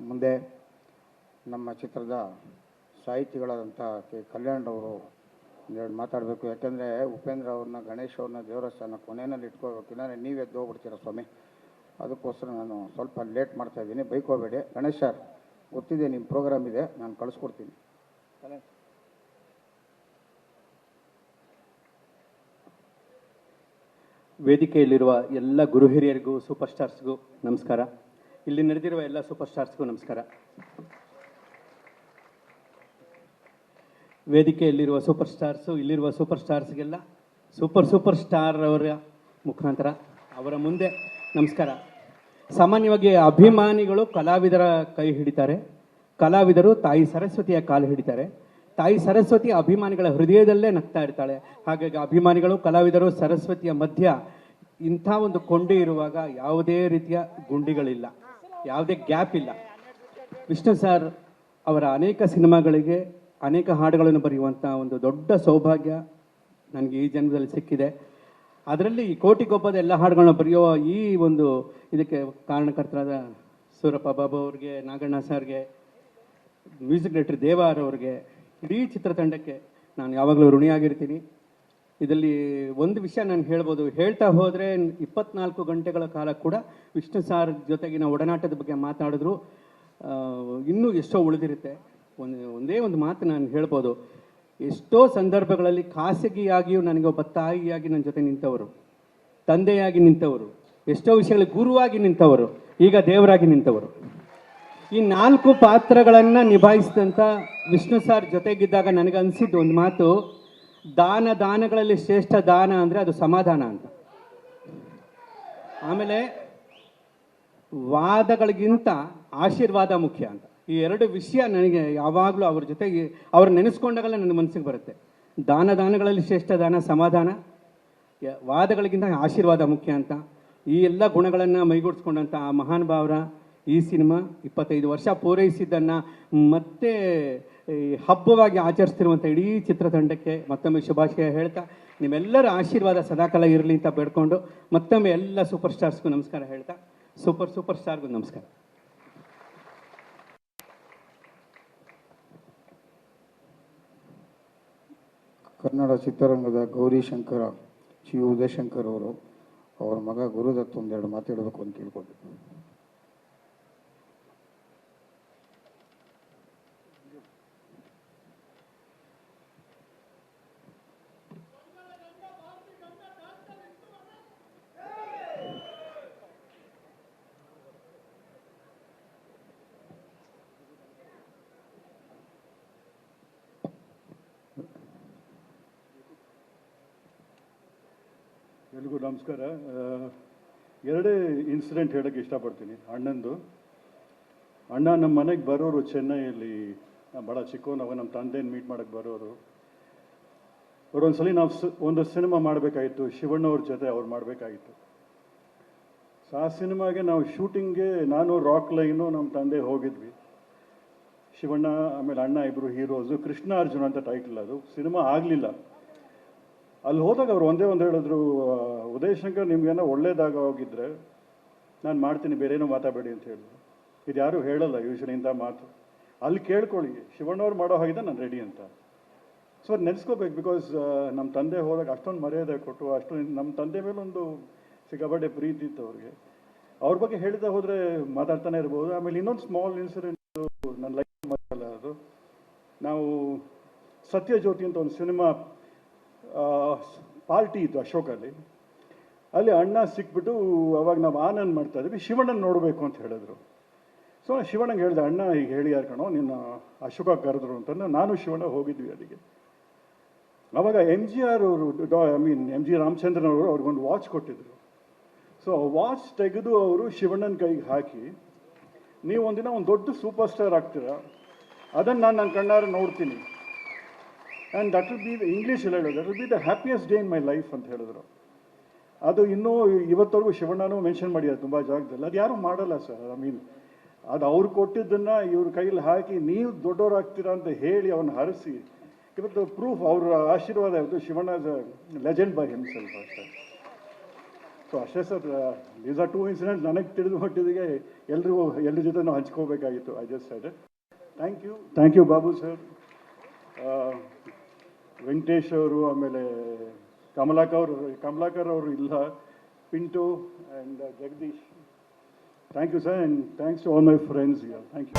ಮುಂದೆ ನಮ್ಮ ಚಿತ್ರದ ಸಾಹಿತಿಗಳಾದಂಥ ಕೆ ಕಲ್ಯಾಣ್ರವರು ಒಂದೆರಡು ಮಾತಾಡಬೇಕು. ಯಾಕೆಂದರೆ ಉಪೇಂದ್ರ ಅವ್ರನ್ನ, ಗಣೇಶ್ ಅವ್ರನ್ನ ದೇವರಸ್ಥಾನ ಕೊನೆಯಲ್ಲಿ ಇಟ್ಕೋಬೇಕು. ಇನ್ನಾರೆ ನೀವೇ ಎದ್ದೋಗ್ಬಿಡ್ತೀರ ಸ್ವಾಮಿ. ಅದಕ್ಕೋಸ್ಕರ ನಾನು ಸ್ವಲ್ಪ ಲೇಟ್ ಮಾಡ್ತಾಯಿದ್ದೀನಿ, ಬೈಕೋಬೇಡಿ. ಗಣೇಶ್ ಸರ್, ಗೊತ್ತಿದೆ ನಿಮ್ಮ ಪ್ರೋಗ್ರಾಮ್ ಇದೆ, ನಾನು ಕಳಿಸ್ಕೊಡ್ತೀನಿ. ವೇದಿಕೆಯಲ್ಲಿರುವ ಎಲ್ಲ ಗುರು ಹಿರಿಯರಿಗೂ, ಸೂಪರ್ ಸ್ಟಾರ್ಸ್ಗೂ ನಮಸ್ಕಾರ. ಇಲ್ಲಿ ನಡೆದಿರುವ ಎಲ್ಲ ಸೂಪರ್ ಸ್ಟಾರ್ಸ್ಗೂ ನಮಸ್ಕಾರ. ವೇದಿಕೆಯಲ್ಲಿರುವ ಸೂಪರ್ ಸ್ಟಾರ್ಸು, ಇಲ್ಲಿರುವ ಸೂಪರ್ ಸ್ಟಾರ್ಸ್ಗೆಲ್ಲ ಸೂಪರ್ ಸ್ಟಾರ್ ಅವರ ಮುಖಾಂತರ ಅವರ ಮುಂದೆ ನಮಸ್ಕಾರ. ಸಾಮಾನ್ಯವಾಗಿ ಅಭಿಮಾನಿಗಳು ಕಲಾವಿದರ ಕೈ ಹಿಡಿತಾರೆ, ಕಲಾವಿದರು ತಾಯಿ ಸರಸ್ವತಿಯ ಕಾಲು ಹಿಡಿತಾರೆ. ತಾಯಿ ಸರಸ್ವತಿ ಅಭಿಮಾನಿಗಳ ಹೃದಯದಲ್ಲೇ ನಗ್ತಾ ಇರ್ತಾಳೆ. ಹಾಗಾಗಿ ಅಭಿಮಾನಿಗಳು, ಕಲಾವಿದರು, ಸರಸ್ವತಿಯ ಮಧ್ಯ ಇಂಥ ಒಂದು ಕೊಂಡಿ ಇರುವಾಗ ಯಾವುದೇ ರೀತಿಯ ಗುಂಡಿಗಳಿಲ್ಲ, ಯಾವುದೇ ಗ್ಯಾಪ್ ಇಲ್ಲ. ವಿಷ್ಣು ಸರ್ ಅವರ ಅನೇಕ ಸಿನಿಮಾಗಳಿಗೆ ಅನೇಕ ಹಾಡುಗಳನ್ನು ಬರೆಯುವಂಥ ಒಂದು ದೊಡ್ಡ ಸೌಭಾಗ್ಯ ನನಗೆ ಈ ಜನ್ಮದಲ್ಲಿ ಸಿಕ್ಕಿದೆ. ಅದರಲ್ಲಿ ಈ ಕೋಟಿಗೊಬ್ಬದ ಎಲ್ಲ ಹಾಡುಗಳನ್ನ ಬರೆಯುವ ಈ ಒಂದು ಇದಕ್ಕೆ ಕಾರಣಕರ್ತರಾದ ಸೂರಪ್ಪ ಬಾಬು ಅವ್ರಿಗೆ, ನಾಗಣ್ಣ ಸರ್ಗೆ, ಮ್ಯೂಸಿಕ್ ಡೈರೆಕ್ಟರ್ ದೇವಾರ್ ಅವ್ರಿಗೆ, ಇಡೀ ಚಿತ್ರತಂಡಕ್ಕೆ ನಾನು ಯಾವಾಗಲೂ ಋಣಿಯಾಗಿರ್ತೀನಿ. ಇದರಲ್ಲಿ ಒಂದು ವಿಷಯ ನಾನು ಹೇಳ್ಬೋದು, ಹೇಳ್ತಾ ಹೋದರೆ 24 ಗಂಟೆಗಳ ಕಾಲ ಕೂಡ ವಿಷ್ಣು ಸಾರ್ ಜೊತೆಗಿನ ಒಡನಾಟದ ಬಗ್ಗೆ ಮಾತಾಡಿದ್ರು ಇನ್ನೂ ಎಷ್ಟೋ ಉಳಿದಿರುತ್ತೆ. ಒಂದೇ ಒಂದು ಮಾತು ನಾನು ಹೇಳ್ಬೋದು, ಎಷ್ಟೋ ಸಂದರ್ಭಗಳಲ್ಲಿ ಖಾಸಗಿಯಾಗಿಯೂ ನನಗೆ ಒಬ್ಬ ತಾಯಿಯಾಗಿ ನನ್ನ ಜೊತೆ ನಿಂತವರು, ತಂದೆಯಾಗಿ ನಿಂತವರು, ಎಷ್ಟೋ ವಿಷಯಗಳಲ್ಲಿ ಗುರುವಾಗಿ ನಿಂತವರು, ಈಗ ದೇವರಾಗಿ ನಿಂತವರು. ಈ 4 ಪಾತ್ರಗಳನ್ನು ನಿಭಾಯಿಸಿದಂಥ ವಿಷ್ಣು ಸಾರ್ ಜೊತೆಗಿದ್ದಾಗ ನನಗೆ ಅನಿಸಿದ್ದು ಒಂದು ಮಾತು, ದಾನಗಳಲ್ಲಿ ಶ್ರೇಷ್ಠ ದಾನ ಅಂದರೆ ಅದು ಸಮಾಧಾನ ಅಂತ. ಆಮೇಲೆ ವಾದಗಳಿಗಿಂತ ಆಶೀರ್ವಾದ ಮುಖ್ಯ ಅಂತ. ಈ 2 ವಿಷಯ ನನಗೆ ಯಾವಾಗಲೂ ಅವ್ರ ಜೊತೆಗೆ ಅವ್ರು ನೆನೆಸ್ಕೊಂಡಾಗಲೇ ನನ್ನ ಮನಸ್ಸಿಗೆ ಬರುತ್ತೆ. ದಾನಗಳಲ್ಲಿ ಶ್ರೇಷ್ಠ ದಾನ ಸಮಾಧಾನ, ವಾದಗಳಿಗಿಂತ ಆಶೀರ್ವಾದ ಮುಖ್ಯ ಅಂತ. ಈ ಎಲ್ಲ ಗುಣಗಳನ್ನು ಮೈಗೂಡಿಸ್ಕೊಂಡಂಥ ಆ ಮಹಾನ್ ಭಾವರ ಈ ಸಿನಿಮಾ 25 ವರ್ಷ ಪೂರೈಸಿದ್ದನ್ನು ಮತ್ತೆ ಹಬ್ಬವಾಗಿ ಆಚರಿಸ್ತಿರುವಂಥ ಇಡೀ ಚಿತ್ರತಂಡಕ್ಕೆ ಮತ್ತೊಮ್ಮೆ ಶುಭಾಶಯ ಹೇಳ್ತಾ, ನಿಮ್ಮೆಲ್ಲರ ಆಶೀರ್ವಾದ ಸದಾಕಾಲ ಇರಲಿ ಅಂತ ಬೇಡ್ಕೊಂಡು ಮತ್ತೊಮ್ಮೆ ಎಲ್ಲ ಸೂಪರ್ ಸ್ಟಾರ್ಸ್ಗೂ ನಮಸ್ಕಾರ ಹೇಳ್ತಾ, ಸೂಪರ್ ಸ್ಟಾರ್ಗೂ ನಮಸ್ಕಾರ. ಕನ್ನಡ ಚಿತ್ರರಂಗದ ಗೌರಿಶಂಕರ ಶ್ರೀ ಉದಯಶಂಕರ್ ಅವರು, ಅವರ ಮಗ ಗುರುದತ್ ಒಂದೆರಡು ಮಾತಾಡಬೇಕು ಅಂತ ತಿಳ್ಕೊಂಡು. ಎಲ್ರಿಗೂ ನಮಸ್ಕಾರ. ಎರಡೇ ಇನ್ಸಿಡೆಂಟ್ ಹೇಳೋಕ್ಕೆ ಇಷ್ಟಪಡ್ತೀನಿ. ಅಣ್ಣ ನಮ್ಮ ಮನೆಗೆ ಬರೋರು ಚೆನ್ನೈಯಲ್ಲಿ, ಭಾಳ ಚಿಕ್ಕವನವ, ನಮ್ಮ ತಂದೆನ ಮೀಟ್ ಮಾಡೋಕ್ಕೆ ಬರೋರು. ಅವರೊಂದ್ಸಲಿ ನಾವು ಒಂದು ಸಿನಿಮಾ ಮಾಡಬೇಕಾಗಿತ್ತು, ಶಿವಣ್ಣವ್ರ ಜೊತೆ ಅವ್ರು ಮಾಡಬೇಕಾಗಿತ್ತು. ಸೊ ಆ ಸಿನಿಮಾಗೆ ನಾವು ಶೂಟಿಂಗ್ಗೆ ನಾನು, ರಾಕ್ ಲೈನು, ನಮ್ಮ ತಂದೆ ಹೋಗಿದ್ವಿ. ಶಿವಣ್ಣ ಆಮೇಲೆ ಅಣ್ಣ ಇಬ್ಬರು ಹೀರೋಸು. ಕೃಷ್ಣ ಅರ್ಜುನ್ ಅಂತ ಟೈಟಲ್. ಅದು ಸಿನಿಮಾ ಆಗಲಿಲ್ಲ. ಅಲ್ಲಿ ಹೋದಾಗ ಅವ್ರು ಒಂದೇ ಒಂದು ಹೇಳಿದ್ರು, ಉದಯಶಂಕರ್ ನಿಮ್ಗೇನೋ ಒಳ್ಳೇದಾಗ ಹೋಗಿದ್ರೆ ನಾನು ಮಾಡ್ತೀನಿ, ಬೇರೇನೋ ಮಾತಾಡಬೇಡಿ ಅಂತ ಹೇಳಿದ್ರು. ಇದು ಯಾರೂ ಹೇಳಲ್ಲ ಯೂಶ್ವಲಿ ಇಂಥ ಮಾತು. ಅಲ್ಲಿ ಕೇಳ್ಕೊಳ್ಳಿ, ಶಿವಣ್ಣವ್ರು ಮಾಡೋ ಹಾಗಿದ್ದ ನಾನು ರೆಡಿ ಅಂತ. ಸೊ ಅದು ನೆನೆಸ್ಕೋಬೇಕು. ಬಿಕಾಸ್ ನಮ್ಮ ತಂದೆ ಹೋದಾಗ ಅಷ್ಟೊಂದು ಮರ್ಯಾದೆ ಕೊಟ್ಟು, ಅಷ್ಟೊಂದು ನಮ್ಮ ತಂದೆ ಮೇಲೆ ಒಂದು ಸಿಕ್ಕಾಪಟ್ಟೆ ಪ್ರೀತಿ ಇತ್ತು ಅವ್ರಿಗೆ. ಅವ್ರ ಬಗ್ಗೆ ಹೇಳ್ತಾ ಹೋದರೆ ಮಾತಾಡ್ತಾನೆ ಇರ್ಬೋದು. ಆಮೇಲೆ ಇನ್ನೊಂದು ಸ್ಮಾಲ್ ಇನ್ಸಿಡೆಂಟ್ ನನ್ನ ಲೈಫ್ ಮಾಡಲ್ಲ. ಅದು ನಾವು ಸತ್ಯಜ್ಯೋತಿ ಅಂತ ಒಂದು ಸಿನಿಮಾ ಪಾರ್ಟಿ ಇತ್ತು ಅಶೋಕಲ್ಲಿ. ಅಲ್ಲಿ ಅಣ್ಣ ಸಿಕ್ಬಿಟ್ಟು ಅವಾಗ ನಾವು ಆನಂದ್ ಮಾಡ್ತಾ ಇದ್ವಿ, ಶಿವಣ್ಣನ ನೋಡಬೇಕು ಅಂತ ಹೇಳಿದ್ರು. ಸೊ ಶಿವಣ್ಣಗೆ ಹೇಳಿದೆ, ಅಣ್ಣ ಈಗ ಹೇಳಿ ಯಾರು ಕಣೋ ನಿನ್ನ ಅಶೋಕ ಕರೆದ್ರು ಅಂತಂದ್ರೆ ನಾನು ಶಿವಣ್ಣ ಹೋಗಿದ್ವಿ ಅಲ್ಲಿಗೆ. ಅವಾಗ MGR ಅವರು, MG ರಾಮಚಂದ್ರನ್ ಅವರು ಅವ್ರಿಗೊಂದು ವಾಚ್ ಕೊಟ್ಟಿದ್ರು. ಸೊ ವಾಚ್ ತೆಗೆದು ಅವರು ಶಿವಣ್ಣನ ಕೈಗೆ ಹಾಕಿ, ನೀವು ಒಂದಿನ ಒಂದು ದೊಡ್ಡ ಸೂಪರ್ ಸ್ಟಾರ್ ಆಗ್ತೀರಾ, ಅದನ್ನು ನಾನು ನನ್ನ ಕಣ್ಣಾರೆ ನೋಡ್ತೀನಿ, and that will be the English ಹೇಳೋದು, that will be the happiest day in my life ಅಂತ ಹೇಳಿದ್ರು. ಅದು ಇನ್ನೂ ಇವತ್ತವರೆಗೂ ಶಿವಣ್ಣನೂ ಮೆನ್ಷನ್ ಮಾಡಿದ್ದಾರೆ ತುಂಬ ಜಾಗದಲ್ಲಿ. ಅದು ಯಾರೂ ಮಾಡಲ್ಲ ಸರ್. ಅದು ಅವ್ರು ಕೊಟ್ಟಿದ್ದನ್ನು ಇವ್ರ ಕೈಯಲ್ಲಿ ಹಾಕಿ ನೀವು ದೊಡ್ಡವರಾಗ್ತೀರಾ ಅಂತ ಹೇಳಿ ಅವನ್ನ ಹರಿಸಿ, ಇವತ್ತು ಪ್ರೂಫ್ ಅವ್ರ ಆಶೀರ್ವಾದ ಇವತ್ತು ಶಿವಣ್ಣ ಲೆಜೆಂಡ್ ಬೈ ಹಿಮ್ಸೆಲ್ಫ್ ಅಷ್ಟೇ. ಸೊ ಅಷ್ಟೇ ಸರ್, ದೀಸ್ ಆರ್ 2 ಇನ್ಸಿಡೆಂಟ್ಸ್ ನನಗೆ ತಿಳಿದು ಮಟ್ಟಿಗೆ ಎಲ್ಲರ ಜೊತೆ ಹಂಚ್ಕೋಬೇಕಾಗಿತ್ತು. I just said thank you Babu sir, Venkatesh ಅವರು, ಆಮೇಲೆ ಕಮಲಾಕರ್ ಅವರು ಇಲ್ಲ, Pintu and Jagadish. Thank you sir, and thanks to all my friends. Thank you.